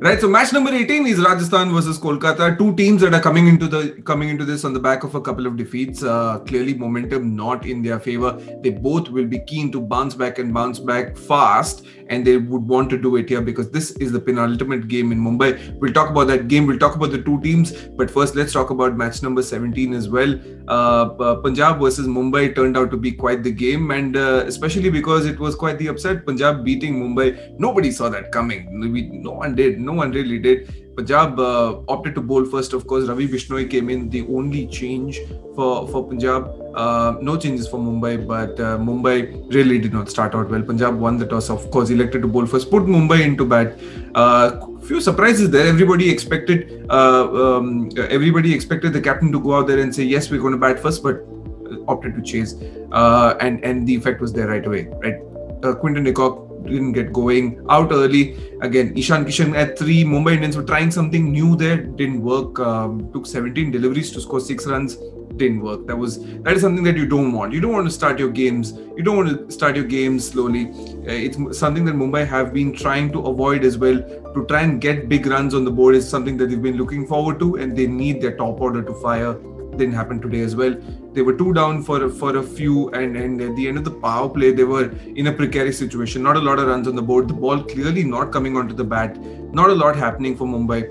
Right, so match number 18 is Rajasthan versus Kolkata. Two teams that are coming into this on the back of a couple of defeats. Clearly, momentum not in their favor. They both will be keen to bounce back fast, and they would want to do it here because this is the penultimate game in Mumbai. We'll talk about that game. We'll talk about the two teams, but first, let's talk about match number 17 as well. Punjab versus Mumbai turned out to be quite the game, and especially because it was quite the upset. Punjab beating Mumbai, nobody saw that coming. No one really did. Punjab opted to bowl first, of course. Ravi Bishnoi came in, the only change for Punjab. No changes for Mumbai, but Mumbai really did not start out well. Punjab won the toss, of course, elected to bowl first, put Mumbai into bat. Few surprises there. Everybody expected the captain to go out there and say, yes, we're going to bat first, but opted to chase. And the effect was there right away, right? Quinton de Kock didn't get going, out early. Again, Ishan Kishan at 3. Mumbai Indians were trying something new there, didn't work. Took 17 deliveries to score 6 runs, didn't work. That is something that you don't want. You don't want to start your games. You don't want to start your games slowly. It's something that Mumbai have been trying to avoid as well. To try and get big runs on the board is something that they've been looking forward to, and they need their top order to fire. Didn't happen today as well. They were 2 down for a few, and at the end of the power play, they were in a precarious situation. Not a lot of runs on the board. The ball clearly not coming onto the bat. Not a lot happening for Mumbai.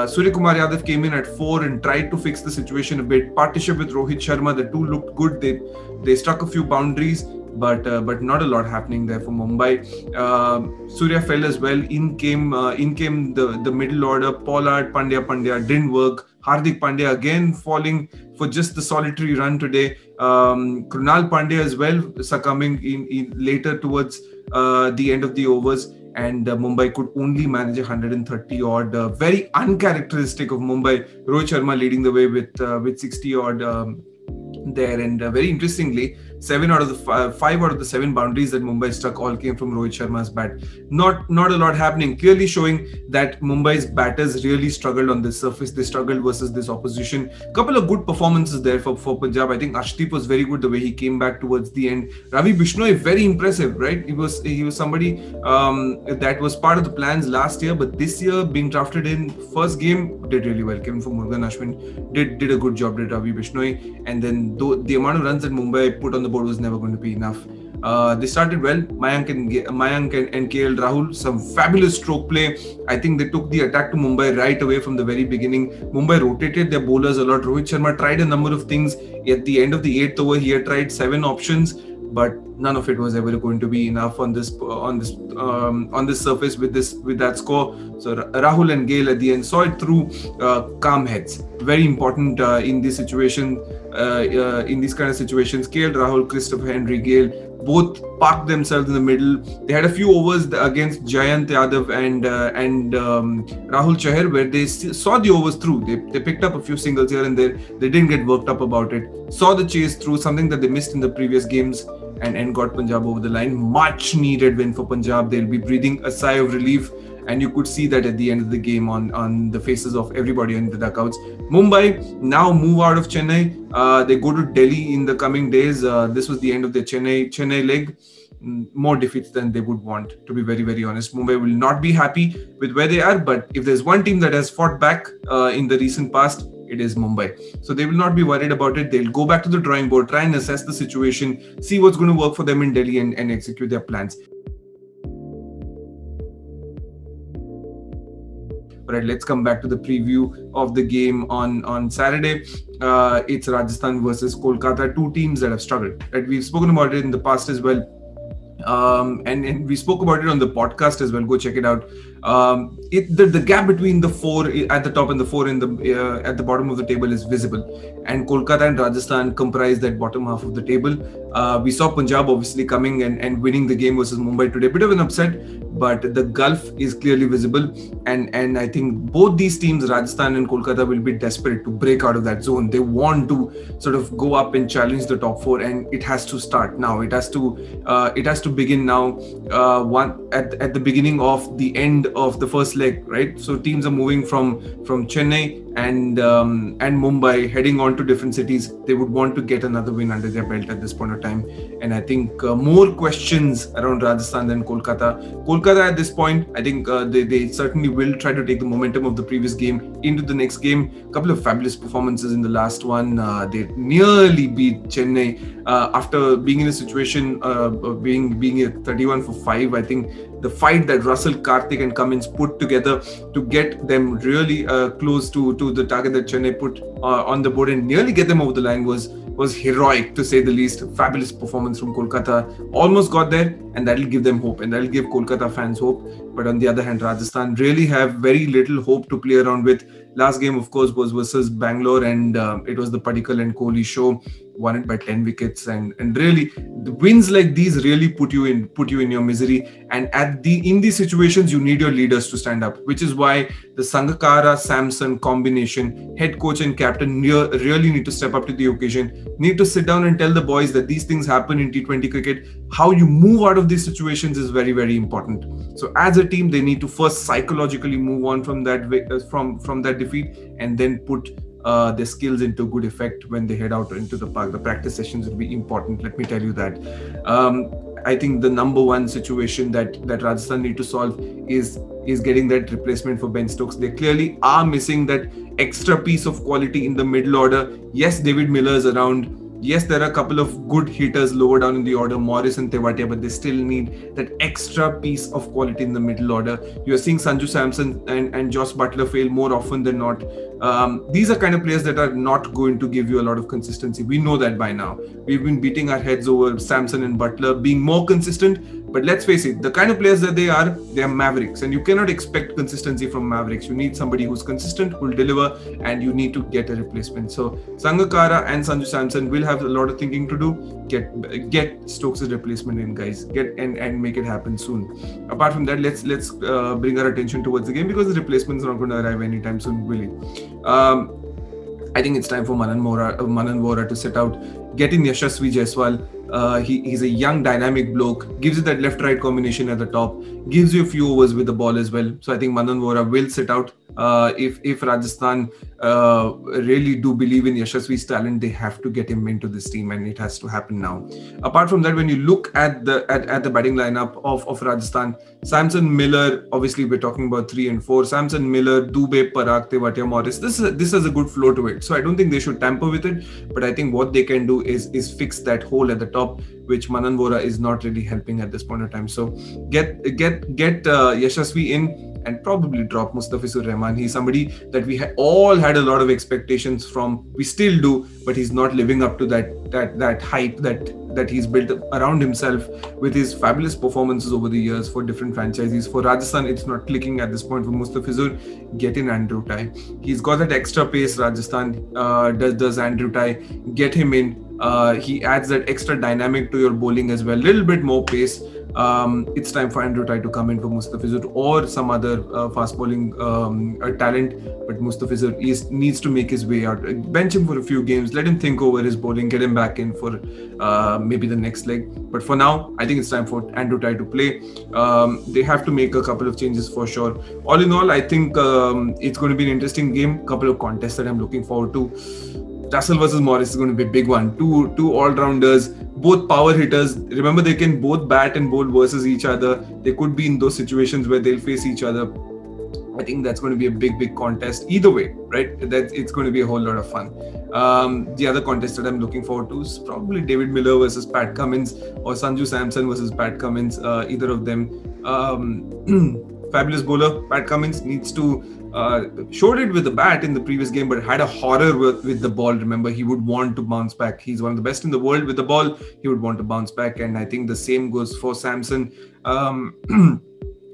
Surya Kumar Yadav came in at 4 and tried to fix the situation a bit. Partnership with Rohit Sharma, the two looked good. They struck a few boundaries, but not a lot happening there for Mumbai. Surya fell as well. In came the middle order. Pollard, Pandya didn't work. Hardik Pandya again falling for just the solitary run today. Krunal Pandya as well succumbing in later towards the end of the overs, and Mumbai could only manage 130 odd. Very uncharacteristic of Mumbai. Rohit Sharma leading the way with 60 odd there, and very interestingly, 5 out of the 7 boundaries that Mumbai struck all came from Rohit Sharma's bat. Not a lot happening, clearly showing that Mumbai's batters really struggled on this surface. They struggled versus this opposition. Couple of good performances there for Punjab. I think Arshdeep was very good the way he came back towards the end. Ravi Bishnoi, very impressive, right? He was somebody that was part of the plans last year, but this year being drafted in first game, did really well. Came from Murugan Ashwin, did a good job, did Ravi Bishnoi, and then the amount of runs that Mumbai put on the board was never going to be enough. They started well. Mayank and KL Rahul, some fabulous stroke play. I think they took the attack to Mumbai right away from the very beginning. Mumbai rotated their bowlers a lot. Rohit Sharma tried a number of things. At the end of the 8th over, he had tried 7 options, but none of it was ever going to be enough on this surface with that score. So Rahul and Gale at the end saw it through. Calm heads, very important in this situation. In these kind of situations, KL Rahul, Christopher Henry, Gale both parked themselves in the middle. They had a few overs against Jayant Yadav and Rahul Chahar where they saw the overs through. They picked up a few singles here and there. They didn't get worked up about it. Saw the chase through, something that they missed in the previous games, and got Punjab over the line. Much needed win for Punjab. They'll be breathing a sigh of relief, and you could see that at the end of the game on the faces of everybody in the dugouts. Mumbai now move out of Chennai. They go to Delhi in the coming days. This was the end of their Chennai leg. More defeats than they would want, to be very, very honest. Mumbai will not be happy with where they are, but if there's one team that has fought back in the recent past, it is Mumbai. So they will not be worried about it. They'll go back to the drawing board, try and assess the situation, see what's going to work for them in Delhi and execute their plans. All right, let's come back to the preview of the game on Saturday. It's Rajasthan versus Kolkata, two teams that have struggled. Right? We've spoken about it in the past as well. And we spoke about it on the podcast as well. Go check it out. The gap between the 4 at the top and the 4 in the at the bottom of the table is visible, and Kolkata and Rajasthan comprise that bottom half of the table. We saw Punjab obviously coming and winning the game versus Mumbai today. Bit of an upset, but the gulf is clearly visible, and I think both these teams, Rajasthan and Kolkata, will be desperate to break out of that zone. They want to sort of go up and challenge the top 4, and it has to start now. It has to begin now. One at the beginning of the end of the first leg, right? So teams are moving from Chennai and Mumbai heading on to different cities. They would want to get another win under their belt at this point of time. And I think more questions around Rajasthan than Kolkata. Kolkata at this point, I think they certainly will try to take the momentum of the previous game into the next game. A couple of fabulous performances in the last one. They nearly beat Chennai after being in a situation being a 31 for 5. I think the fight that Russell, Karthik and Cummins put together to get them really close to the target that Chennai put on the board and nearly get them over the line was heroic, to say the least. Fabulous performance from Kolkata. Almost got there, and that'll give them hope, and that'll give Kolkata fans hope. But on the other hand, Rajasthan really have very little hope to play around with. Last game, of course, was versus Bangalore, and it was the Padikkal and Kohli show. Won it by 10 wickets, and really the wins like these really put you in your misery. And in these situations, you need your leaders to stand up, which is why the Sangakkara Samson combination, head coach and captain, really need to step up to the occasion. Need to sit down and tell the boys that these things happen in T20 cricket. How you move out of these situations is very, very important. So as a team, they need to first psychologically move on from that from that defeat, and then put their skills into good effect when they head out into the park. The practice sessions will be important, let me tell you that. I think the number one situation that Rajasthan need to solve is getting that replacement for Ben Stokes. They clearly are missing that extra piece of quality in the middle order. Yes, David Miller's around. Yes, there are a couple of good hitters lower down in the order, Morris and Tewatia, but they still need that extra piece of quality in the middle order. You're seeing Sanju Samson and Josh Buttler fail more often than not. These are kind of players that are not going to give you a lot of consistency. We know that by now. We've been beating our heads over Samson and Buttler being more consistent. But let's face it, the kind of players that they are Mavericks, and you cannot expect consistency from Mavericks. You need somebody who's consistent, who will deliver, and you need to get a replacement. So Sangakkara and Sanju Samson will have a lot of thinking to do. Get Stokes' replacement in, guys. And make it happen soon. Apart from that, let's bring our attention towards the game, because the replacement's not going to arrive anytime soon, will he? I think it's time for Manan Vora to set out, get in Yashasvi Jaiswal. He's a young, dynamic bloke, gives you that left-right combination at the top, gives you a few overs with the ball as well. So I think Manan Vora will sit out. If Rajasthan really do believe in Yashasvi's talent, they have to get him into this team, and it has to happen now. Apart from that, when you look at the batting lineup of Rajasthan, Samson, Miller, obviously we're talking about 3 and 4. Samson, Miller, Dubey, Parag, Tewatia, Morris. This has a good flow to it. So I don't think they should tamper with it, but I think what they can do is fix that hole at the top, which Manan Vora is not really helping at this point in time. So get Yashasvi in, and probably drop Mustafizur Rahman. He's somebody that we all had a lot of expectations from. We still do, but he's not living up to that hype that he's built around himself with his fabulous performances over the years for different franchises. For Rajasthan, it's not clicking at this point. For Mustafizur, get in Andrew Tye. He's got that extra pace. Rajasthan does Andrew Tye. Get him in. He adds that extra dynamic to your bowling as well. Little bit more pace. It's time for Andrew Tye to come in for Mustafizur or some other fast bowling talent. But Mustafizur needs to make his way out. Bench him for a few games. Let him think over his bowling. Get him back in for maybe the next leg. But for now, I think it's time for Andrew Tye to play. They have to make a couple of changes for sure. All in all, I think it's going to be an interesting game. Couple of contests that I'm looking forward to. Russell versus Morris is going to be a big one. Two all-rounders, both power hitters. Remember, they can both bat and bowl versus each other. They could be in those situations where they'll face each other. I think that's going to be a big contest. Either way, right? It's going to be a whole lot of fun. The other contest that I'm looking forward to is probably David Miller versus Pat Cummins, or Sanju Samson versus Pat Cummins. Either of them. Fabulous bowler. Pat Cummins needs to showed it with the bat in the previous game, but had a horror with the ball. Remember, he would want to bounce back. He's one of the best in the world with the ball. He would want to bounce back, and I think the same goes for Samson.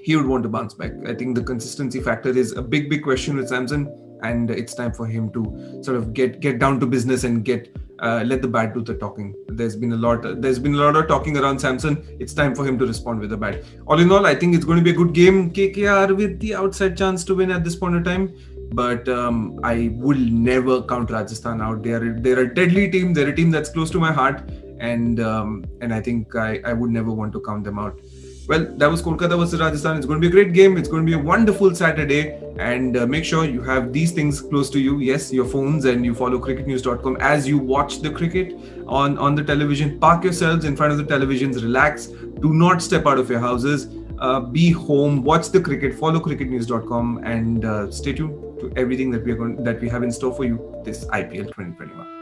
He would want to bounce back. I think the consistency factor is a big question with Samson, and it's time for him to sort of get down to business and let the bat do the talking. There's been a lot of talking around Samson. It's time for him to respond with the bat. All in all, I think it's going to be a good game. KKR with the outside chance to win at this point in time, but I will never count Rajasthan out. They're a deadly team. They're a team that's close to my heart, and I think I would never want to count them out. Well, that was Kolkata versus Rajasthan. It's going to be a great game. It's going to be a wonderful Saturday. And make sure you have these things close to you. Yes, your phones, and you follow cricketnews.com as you watch the cricket on the television. Park yourselves in front of the televisions. Relax. Do not step out of your houses. Be home. Watch the cricket. Follow cricketnews.com and stay tuned to everything that we have in store for you this IPL 2021.